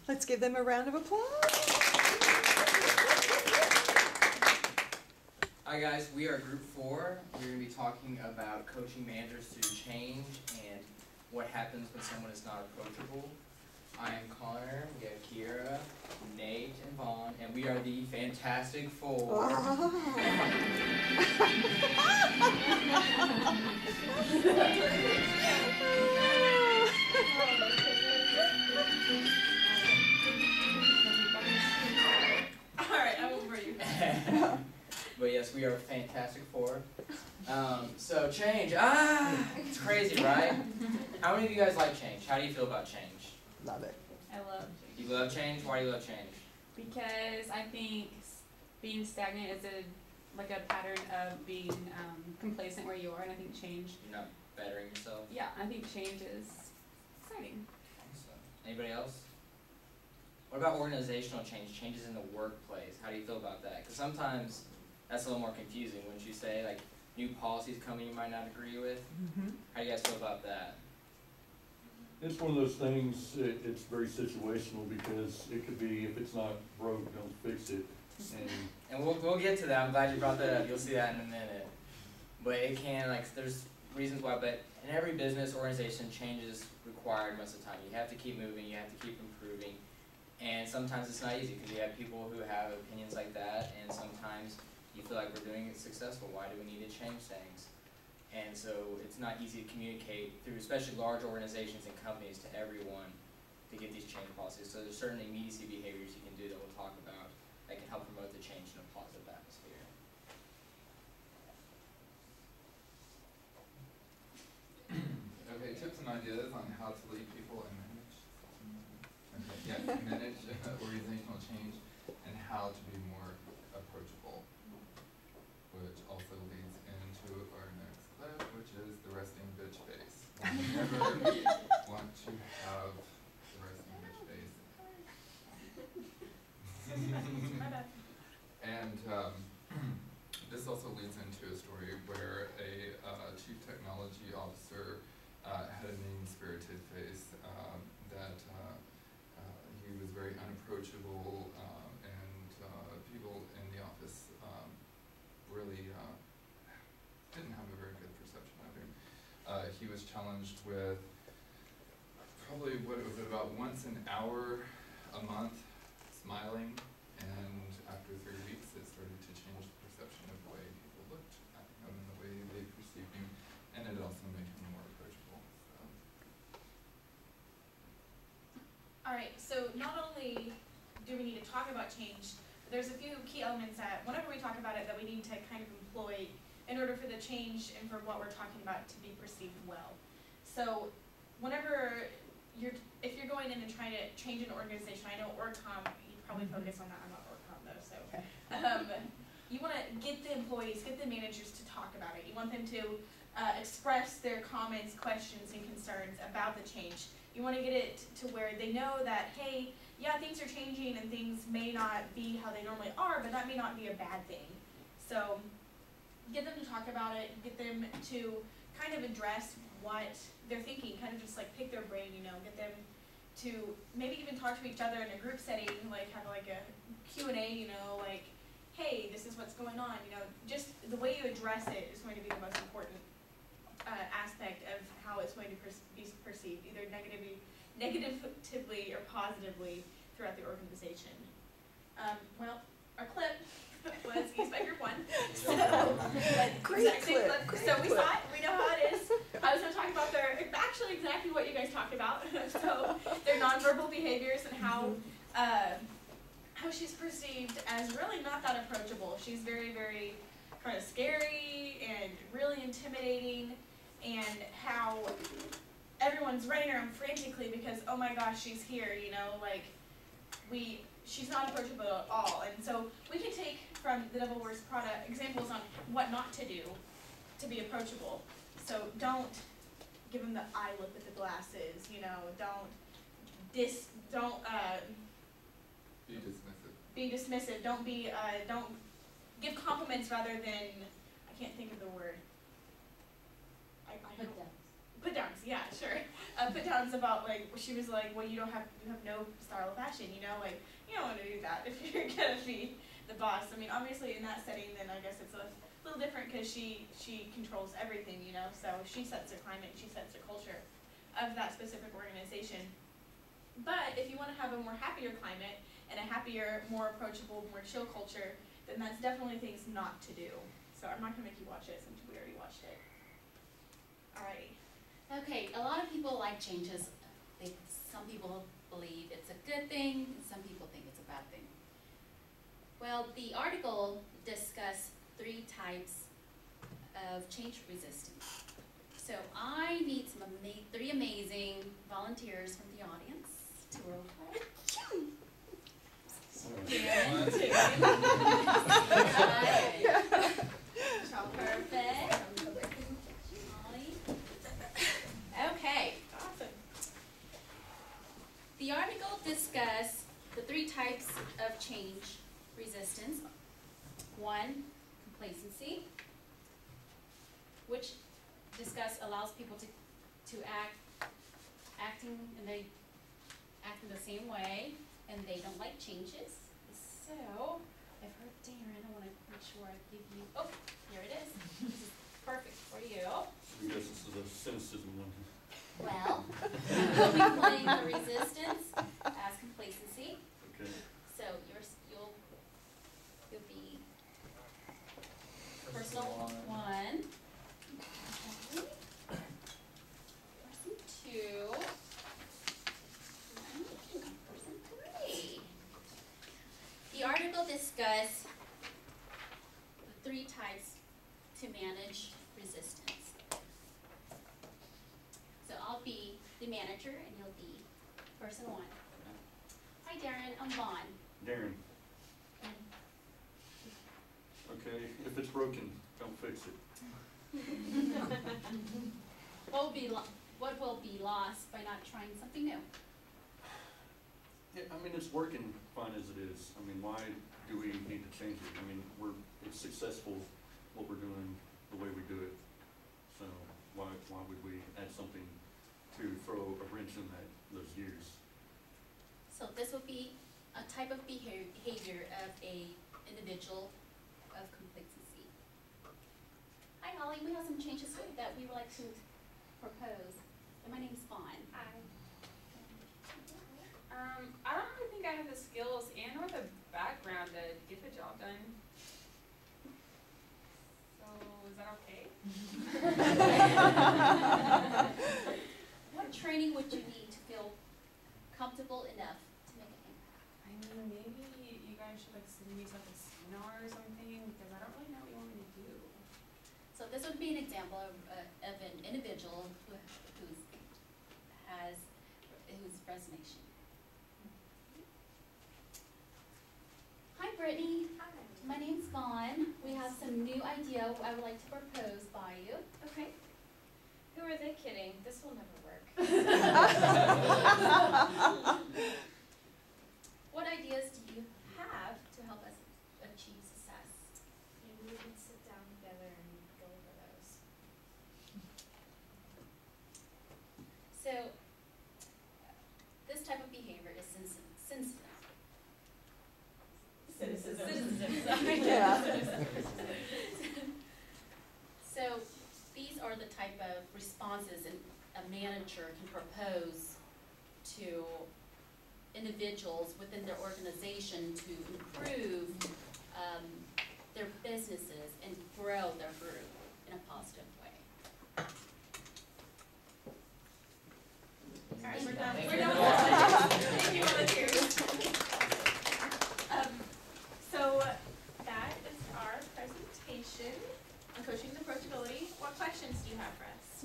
Let's give them a round of applause. Hi guys, we are Group 4. We're going to be talking about coaching managers through change and what happens when someone is not approachable. I am Connor, we have Kiara, Nate, and Vaughn, and we are the Fantastic Four. Alright, I won't worry you. But yes, we are Fantastic Four. So change, it's crazy, right? How many of you guys like change? How do you feel about change? Love it. I love You love change? Why do you love change? because I think being stagnant is a pattern of being complacent where you are, and I think change. You're not bettering yourself? Yeah, I think change is exciting. Awesome. Anybody else? What about organizational change? Changes in the workplace. How do you feel about that? Because sometimes that's a little more confusing. Wouldn't you say? Like new policies coming you might not agree with. How do you guys feel about that? It's one of those things, it's very situational because it could be, if it's not broke, don't fix it. And we'll get to that. I'm glad you brought that up. You'll see that in a minute. But it can, there's reasons why, but in every business organization, change is required most of the time. You have to keep moving, you have to keep improving. And sometimes it's not easy because you have people who have opinions like that, and sometimes you feel like we're doing it successful. Why do we need to change things? And so it's not easy to communicate through, especially large organizations and companies, to everyone to get these change policies. So there's certain immediacy behaviors you can do that we'll talk about that can help promote the change in a positive atmosphere. Okay, tips and ideas on how to lead people and manage. Okay, yeah, manage organizational change and how to be more approachable, which also leads into our next clip, which is the resting bitch face. We never want to have the resting bitch face. And this also leads into a story where a chief technology officer had a mean-spirited face, that he was very unapproachable, and people in the office really didn't have a very good perception of him. He was challenged with probably, what was it, about once an hour a month smiling, and after 3 weeks it started to change the perception of the way people looked at him and the way they perceived him, and it also made him more approachable. Alright, so not only do we need to talk about change, but there's a few key elements that whenever we talk about it that we need to kind of employ in order for the change and for what we're talking about to be perceived well. So whenever if you're going in and trying to change an organization, I know OrgCom, you probably focus on that, I'm not OrgCom though, so you want to get the employees, get the managers to talk about it. You want them to express their comments, questions, and concerns about the change. You want to get it to where they know that, hey, yeah, things are changing and things may not be how they normally are, but that may not be a bad thing. So get them to talk about it, get them to kind of address what they're thinking, kind of just pick their brain, get them to maybe even talk to each other in a group setting, have a Q&A, hey, this is what's going on, just the way you address it is going to be the most important aspect of how it's going to be perceived, either negatively or positively throughout the organization. Well, our clip was used by Group 1. So, Great clip. So we saw it, we know how it is. I was going to talk about actually exactly what you guys talked about. So their nonverbal behaviors and how she's perceived as really not that approachable. She's very, very kind of scary and really intimidating, and how everyone's running around frantically because, oh my gosh, she's here, she's not approachable at all. And so we can take from the Devil Wears Prada examples on what not to do to be approachable. So don't give them the eye look with the glasses, don't be dismissive. Don't give compliments rather than, I can't think of the word. Put downs, yeah, sure. put downs about like, she was like, well, you have no style of fashion, you know, like, you don't want to do that if you're gonna be the boss. I mean, obviously in that setting, then I guess it's a little different because she controls everything, you know, so she sets the climate, she sets the culture of that specific organization. But if you want to have a more happier climate and a happier, more approachable, more chill culture, then that's definitely things not to do. So I'm not gonna make you watch it since we already watched it. Alrighty. Okay, a lot of people like changes. Some people believe it's a good thing, some people think it's a bad thing. Well, the article discussed 3 types of change resistance. So I need 3 amazing volunteers from the audience to roll call. Perfect. Okay. Awesome. The article discussed the 3 types of change resistance. 1, complacency, which allows people to acting and they act in the same way and they don't like changes. So I've heard Darren, I want to make sure I give you, oh, here it is. This is perfect for you. I guess this is a cynicism one. Well, we'll be playing the resistance as complacency. Okay. So you'll be personal 1. Okay. Person 2. And person 3. The article discussed the 3 types to manage resistance. So I'll be the manager and you'll be person 1. Hi Darren, I'm Vaughn. Darren, And okay, if it's broken, don't fix it. what will be lost by not trying something new? Yeah, I mean, it's working fine as it is. I mean, why do we need to change it? I mean, it's successful what we're doing the way we do it. So why would we add something to throw a wrench in those gears? So this would be a type of behavior of a individual of complacency. Hi Holly, we have some changes that we would like to propose. And my name's Fawn. Hi. I don't really think I have the skills and or the background to get the job done. So is that okay? What training would you need to feel comfortable enough to make an impact? I mean, maybe you guys should like send me to like a seminar or something because I don't really know what you want me to do. So this would be an example of an individual whose resignation. Hi Brittany. Hi. My name's Vaughn. We have some new idea I would like to propose by you. Okay. Who are they kidding? This will never work. What ideas do you have to help us achieve success? Maybe we can sit down together and go over those. So, this type of behavior is cynicism. Yeah. So, these are the type of responses a manager can propose to individuals within their organization to improve their businesses and grow their group in a positive way. Alright, we're done. Thank We're you. done. Thank you, volunteers. So that is our presentation on coaching and approachability. What questions do you have for us?